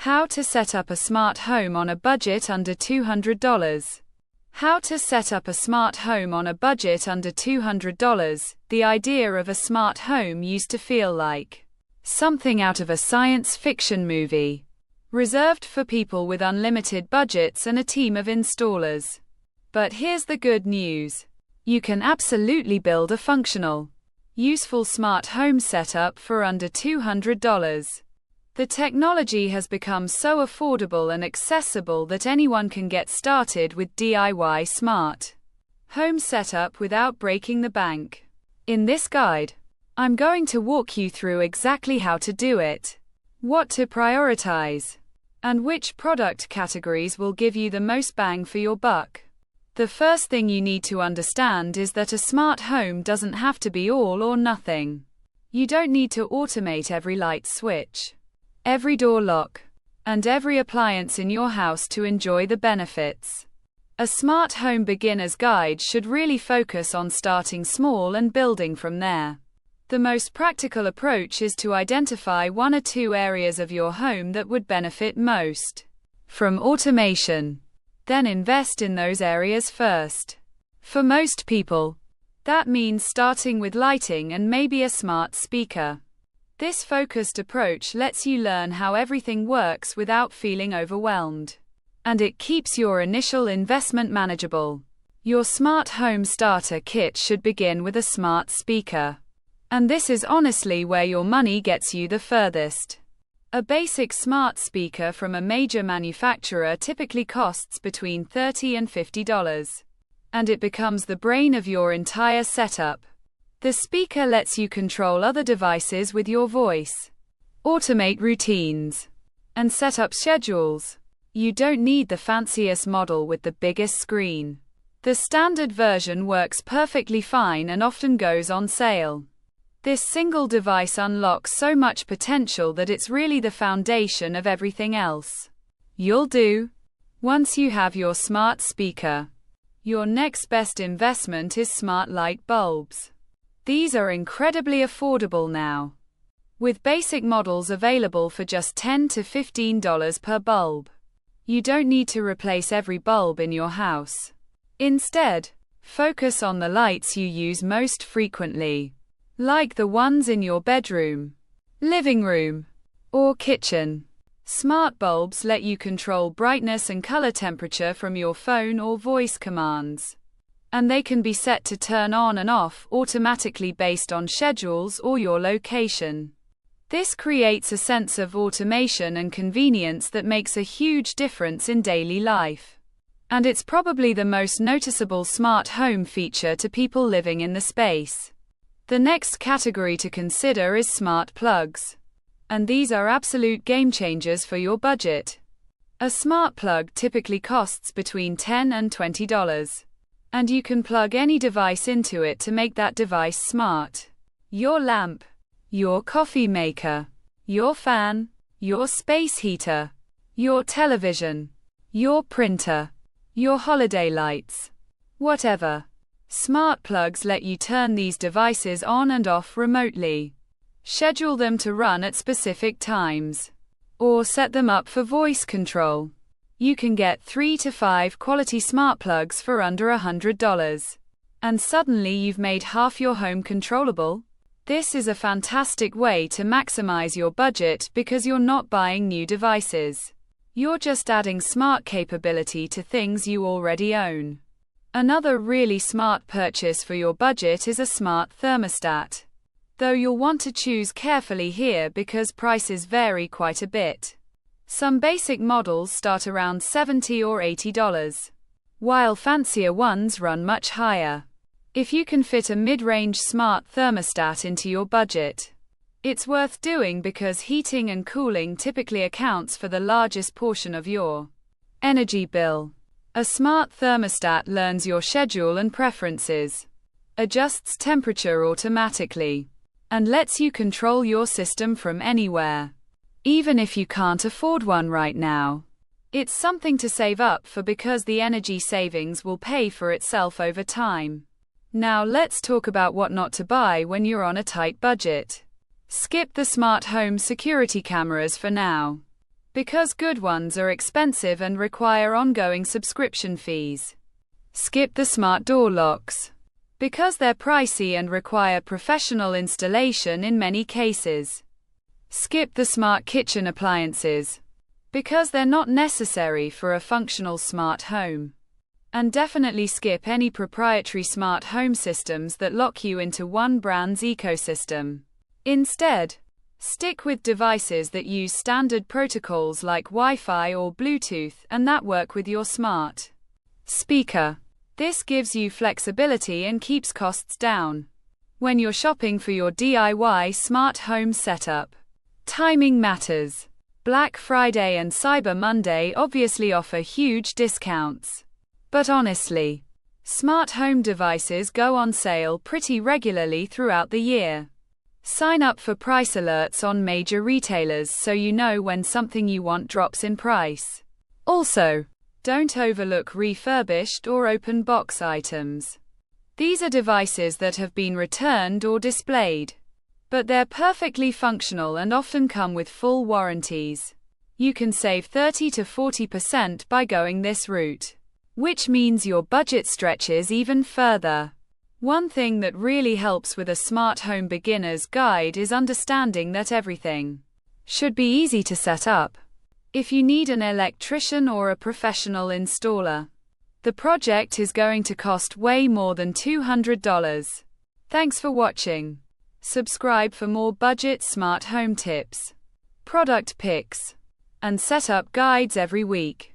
How to set up a smart home on a budget under $200. How to set up a smart home on a budget under $200. The idea of a smart home used to feel like something out of a science fiction movie, reserved for people with unlimited budgets and a team of installers. But here's the good news. You can absolutely build a functional, useful smart home setup for under $200. The technology has become so affordable and accessible that anyone can get started with DIY smart home setup without breaking the bank. In this guide, I'm going to walk you through exactly how to do it, what to prioritize, and which product categories will give you the most bang for your buck. The first thing you need to understand is that a smart home doesn't have to be all or nothing. You don't need to automate every light switch, every door lock, and every appliance in your house to enjoy the benefits. A smart home beginner's guide should really focus on starting small and building from there. The most practical approach is to identify one or two areas of your home that would benefit most from automation. Then invest in those areas first. For most people, that means starting with lighting and maybe a smart speaker. This focused approach lets you learn how everything works without feeling overwhelmed. And it keeps your initial investment manageable. Your smart home starter kit should begin with a smart speaker. And this is honestly where your money gets you the furthest. A basic smart speaker from a major manufacturer typically costs between $30 and $50. And it becomes the brain of your entire setup. The speaker lets you control other devices with your voice, automate routines, and set up schedules. You don't need the fanciest model with the biggest screen. The standard version works perfectly fine and often goes on sale. This single device unlocks so much potential that it's really the foundation of everything else you'll do. Once you have your smart speaker, your next best investment is smart light bulbs. These are incredibly affordable now, with basic models available for just $10 to $15 per bulb. You don't need to replace every bulb in your house. Instead, focus on the lights you use most frequently, like the ones in your bedroom, living room, or kitchen. Smart bulbs let you control brightness and color temperature from your phone or voice commands. And they can be set to turn on and off automatically based on schedules or your location. This creates a sense of automation and convenience that makes a huge difference in daily life. And it's probably the most noticeable smart home feature to people living in the space. The next category to consider is smart plugs. And these are absolute game changers for your budget. A smart plug typically costs between $10 and $20. And you can plug any device into it to make that device smart. Your lamp, your coffee maker, your fan, your space heater, your television, your printer, your holiday lights, whatever. Smart plugs let you turn these devices on and off remotely, schedule them to run at specific times, or set them up for voice control. You can get 3 to 5 quality smart plugs for under $100. And suddenly you've made half your home controllable. This is a fantastic way to maximize your budget because you're not buying new devices. You're just adding smart capability to things you already own. Another really smart purchase for your budget is a smart thermostat. Though you'll want to choose carefully here because prices vary quite a bit. Some basic models start around $70 or $80, while fancier ones run much higher. If you can fit a mid-range smart thermostat into your budget, it's worth doing because heating and cooling typically accounts for the largest portion of your energy bill. A smart thermostat learns your schedule and preferences, adjusts temperature automatically, and lets you control your system from anywhere. Even if you can't afford one right now, it's something to save up for because the energy savings will pay for itself over time. Now let's talk about what not to buy when you're on a tight budget. Skip the smart home security cameras for now. because good ones are expensive and require ongoing subscription fees. Skip the smart door locks, because they're pricey and require professional installation in many cases. Skip the smart kitchen appliances, because they're not necessary for a functional smart home. And definitely skip any proprietary smart home systems that lock you into one brand's ecosystem. Instead, stick with devices that use standard protocols like Wi-Fi or Bluetooth and that work with your smart speaker. This gives you flexibility and keeps costs down when you're shopping for your DIY smart home setup. Timing matters. Black Friday and Cyber Monday obviously offer huge discounts. But honestly, smart home devices go on sale pretty regularly throughout the year. Sign up for price alerts on major retailers so you know when something you want drops in price. Also, don't overlook refurbished or open box items. These are devices that have been returned or displayed, but they're perfectly functional and often come with full warranties. You can save 30 to 40% by going this route, which means your budget stretches even further. One thing that really helps with a smart home beginner's guide is understanding that everything should be easy to set up. If you need an electrician or a professional installer, the project is going to cost way more than $200. Thanks for watching. Subscribe for more budget smart home tips, product picks, and setup guides every week.